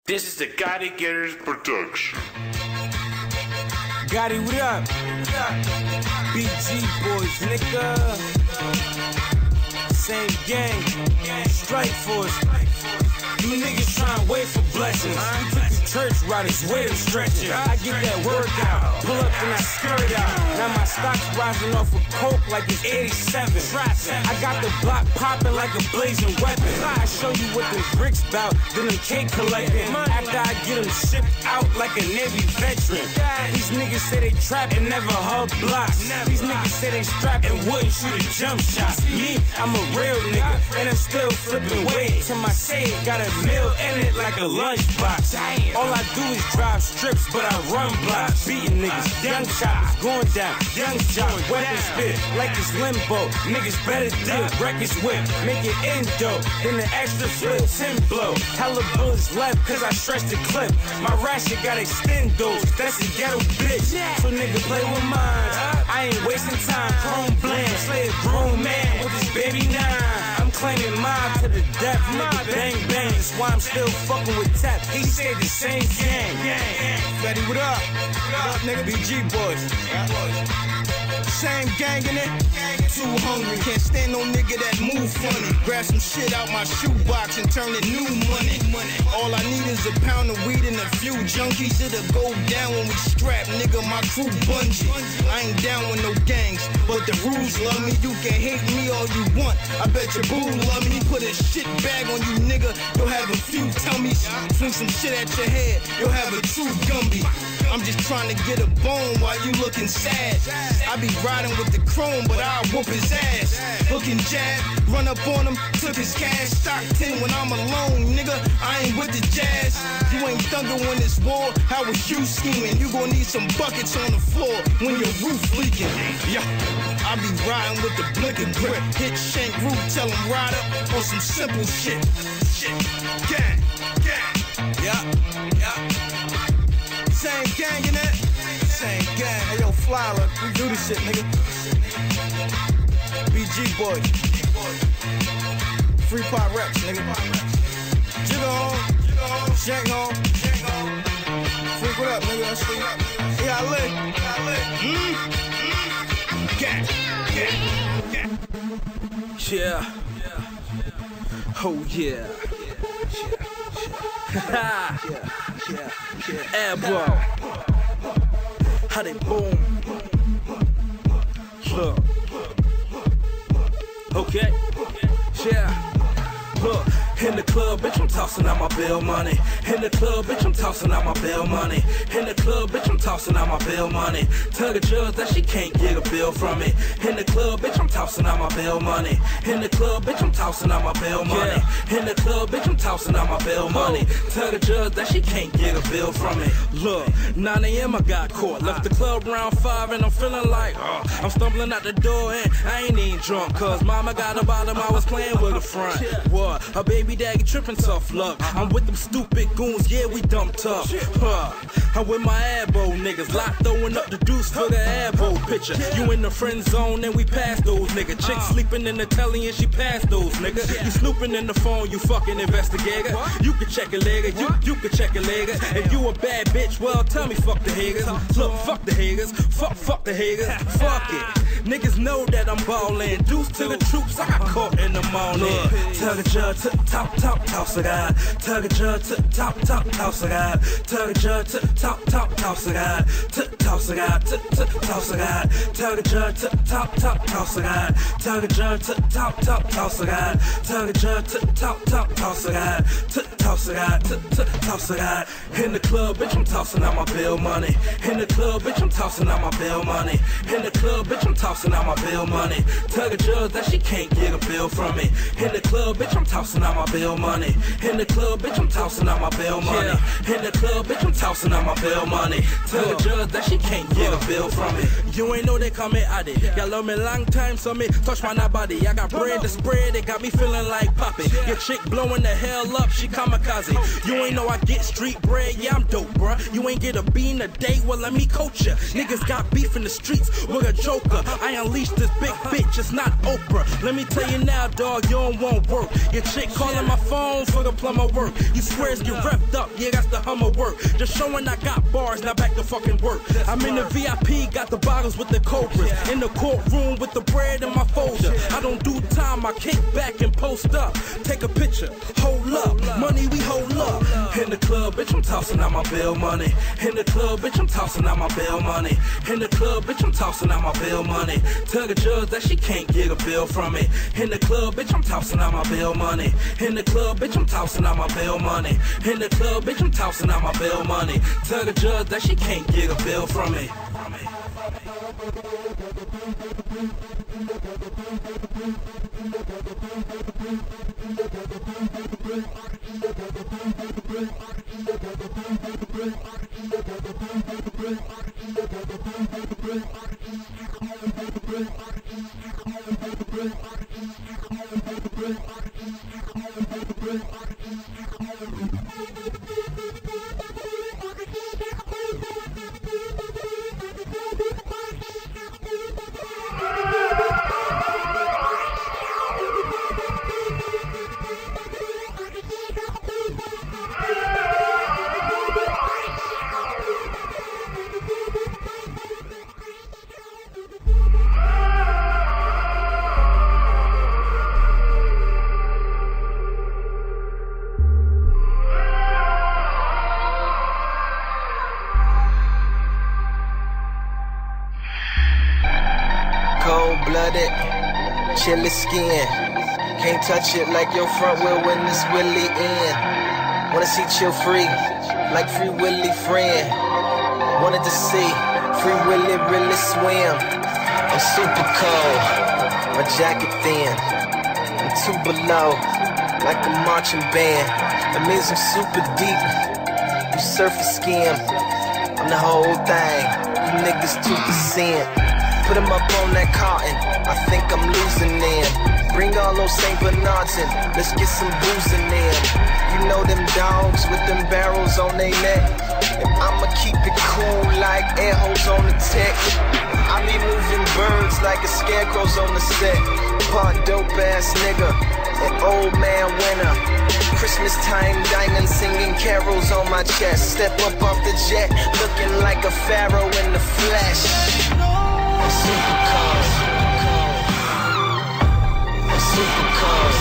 This is the Gotti Getters production. Gotti, what up? BG boys, nigga. Same gang, strike force. You niggas tryna wait for blessings. We took the church route, it's way to stretch it. I get that workout, pull up and I skirt out. Now my stock's rising off of coke like it's 87. I got the block popping like a blazing weapon. I show you what them bricks bout, then them cake collecting. After I get them shipped out like a Navy veteran. These niggas say they trap and never hug blocks. These niggas say they strap and wouldn't shoot a jump shot. Me, I'm a real nigga, and I'm still flipping weight. To my save, got a meal in it like a lunchbox. All I do is drive strips, but I run blocks. Beating niggas, young choppers going down, young chop, weapon spit like it's limbo. Niggas better dip, records whip, make it endo. Then the extra flip, 10 blow. Hella bullets left, cause I stretched the clip. My ratchet got extendos, that's a ghetto bitch. So nigga play with mine. I ain't wasting time, chrome bland, slay a grown man with his baby 9. I'm claiming mine to the death, nigga bang bang. That's why I'm still fucking with Tap. He said the same gang. Fetty, what up? What up, nigga? BG boys. Same gang in it. Too hungry. Can't stand no nigga that move funny. Grab some shit out my shoebox and turn it new money. All I need is a pound of weed and a few junkies. It'll go down when we strap, nigga. My crew bungee. I ain't down with no gangs, but the rules love me. You can hate me all you want. I bet your boo love me. Put a shit bag on you, nigga. You'll have a few tummies. Swing some shit at your head. You'll have a true Gumby. I'm just trying to get a bone while you looking sad. I be riding with the chrome, but I'll whoop his ass. Hooking jab, run up on him, took his cash. Stock 10 when I'm alone, nigga. I ain't with the jazz. You ain't thunder when it's war. How was you scheming? You gon' need some buckets on the floor when your roof leaking. Yeah, I be riding with the blinking grip. Hit shank roof, tell him ride up on some simple shit. Gang, yeah. Same gang in it. Same gang. Hey yo, Flower, we do this shit, nigga. BG boys. Free pot reps, nigga. Jigga home. Shank home. Freak, what up, nigga? Let's see. Yeah, I live. Gang. Yeah. Oh yeah. Airball. How they boom. Look. Okay. Yeah. Look. In the club, bitch, I'm tossing out my bill money. In the club, bitch, I'm tossing out my bill money. In the club, bitch, I'm tossing out my bill money. Tell the judge that she can't get a bill from me. In the club, bitch, I'm tossing out my bill money. In the club, bitch, I'm tossing out my bill money. In the club, bitch, I'm tossing out my bill money. Tell the judge that she can't get a bill from me. Look, 9 a.m. I got caught. Left the club around 5 and I'm feeling like, I'm stumbling out the door and I ain't even drunk. Cause mama got a bottom, I was playing with a front. What? Her baby daddy tripping tough luck. I'm with them stupid goons, yeah, we dumb tough. I'm with my elbow niggas, lot throwing up the deuce for the elbow picture. You in the friend zone and we pass those niggas. Chick sleeping in the telly and she passed those niggas. You snooping in the phone, you fucking investigator. You can check a leg, you can check a leg. If you a bad bitch, well tell me fuck the haters. Look, fuck the haters, fuck the haters, fuck it. Niggas know that I'm ballin'. Deuce to the troops, I got caught in the morning. Tell the judge to top, toss a guy. Tell the judge to top, toss a guy. Tell the judge to top, toss a guy. Toss a guy, toss a guy. Tell the judge to top, toss a guy. Tell the judge to top, toss a guy. Tell the judge to top, toss a guy. Toss a guy, toss a guy. In the club, bitch, I'm tossing out my bill money. In the club, bitch, I'm tossing out my bill money. In the club, bitch, I'm tossing out my bill money. Tell the judge that she can't get a bill from me. In the club, bitch, I'm tossing out my bill money. In the club, bitch, I'm tossing out my bail money. In the club, bitch, I'm tossing out my bail money. Tell the judge that she can't get a bill from me. You ain't know they call me Addy. Y'all love me long time, so me touch my body. I got bread to spread, it got me feeling like Poppy. Your chick blowing the hell up, she kamikaze. You ain't know I get street bread, yeah, I'm dope, bruh. You ain't get a bean a day, well, let me coach ya. Niggas got beef in the streets with a joker. I unleash this big bitch, it's not Oprah. Let me tell you now, dog, you don't want work. Your chick calling my phone for the plumber work. You swears get revved up, yeah, that's the Hummer work. Just showing I got bars, now back to fucking work. I'm in the VIP, got the bottles with the cobras. In the courtroom with the bread in my folder. I don't do time, I kick back and post up. Take a picture, hold up, money we hold up. In the club, bitch, I'm tossing out my bail money. In the club, bitch, I'm tossing out my bail money. In the club, bitch, I'm tossing out my bail money. Tell the judge that she can't get a bill from me. In the club, bitch, I'm tossing out my bail money. In the club, bitch, I'm tossing out my bail money. In the club, bitch, I'm tossing out my bail money. Tell the judge that she can't get a bill from me. Cold-blooded, chilly skin. Can't touch it like your front wheel when it's Willie in. Wanna see chill free, like Free Willy friend. Wanted to see Free Willy really swim. I'm super cold, my jacket thin. I'm two below, like a marching band. That means I'm super deep, you surface skim. I'm the whole thing, you niggas 2%. Put him up on that cotton, I think I'm losing them. Bring all those St. Bernards in, let's get some boozing in. You know them dogs with them barrels on their neck. And I'ma keep it cool like air holes on the tech. I be moving birds like a scarecrow's on the set. Part dope ass nigga, an old man winner. Christmas time diamonds singing carols on my chest. Step up off the jet, looking like a pharaoh in the flesh. I'm super cold. I'm super cold.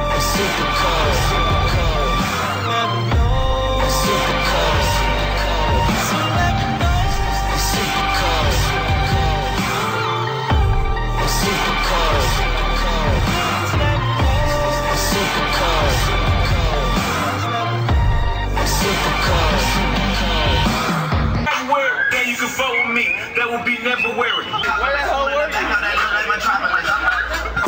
I'm super cold. I'm super cold. I'm super cold. I'm super cold. I'm super cold. I'm super cold. Yeah, you can fuck with me. That will be never weary.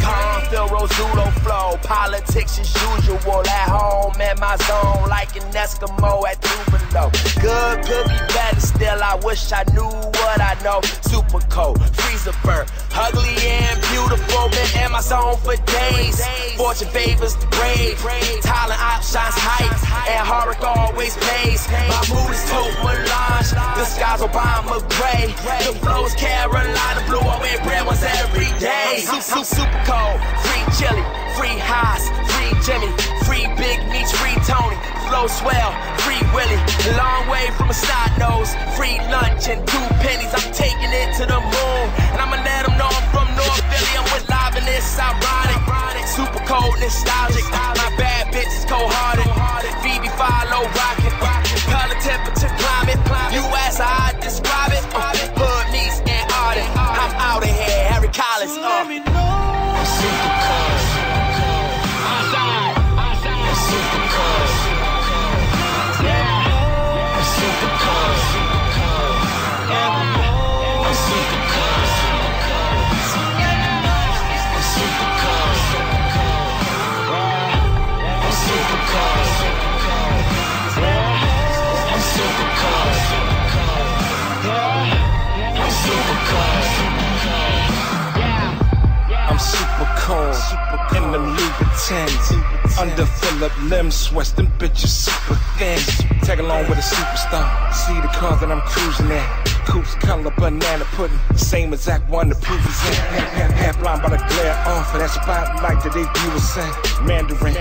Palm, Pharaoh, Zulo flow. Politics as usual. At home, in my zone, like an Eskimo at Tupelo. Good, could be better still. I wish I knew what I know. Super cold, freezer burn. Ugly and beautiful. Been in my zone for days. Fortune favors the brave. Talent outshines hype. And Horrick always pays. My mood is total melange. The sky's Obama gray. The flow is Carolina blue. I wear red ones every day. Super cold. Free chili. Free Haas. Free Jimmy. Free Big Meats. Free Tony. Flow swell. Free Willie. Long way from a snot nose. Free lunch and 2 pennies. I'm taking it to the moon. And I'ma let them know I'm from North Philly. I'm with live and it's ironic. Super cold, nostalgic. My bad bitch is cold-hearted. Phoebe follow rocket. Color, temperature, climate. You ask how I describe it. Hood meets Antarctic. I'm out of here, Harry Collins. I'm super cold. Outside. I'm super cold. I'm super cold. I'm super cold. I'm super cold. I'm super cold. I'm super cold. I'm super cold. I'm super cold, in them Louboutins. Under Phillip Lim sweats, them bitches super thin. Tag along with a superstar, see the car that I'm cruising in. Coup's color banana pudding, same exact one the proof is in. Half blind by the glare off of that spotlight that they view us in. Mandarin,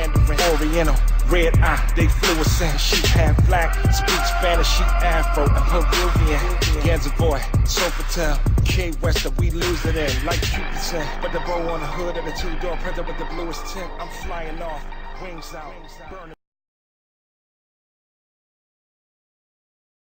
Oriental, red eye, they flew us in. She half black, speaks Spanish, she Afro and Peruvian. Ganzavoy, Sofitel, K West that we lose it in like Cupid's in. But the bow on the hood of the two-door printer with the bluest tint. I'm flying off, wings out, burning.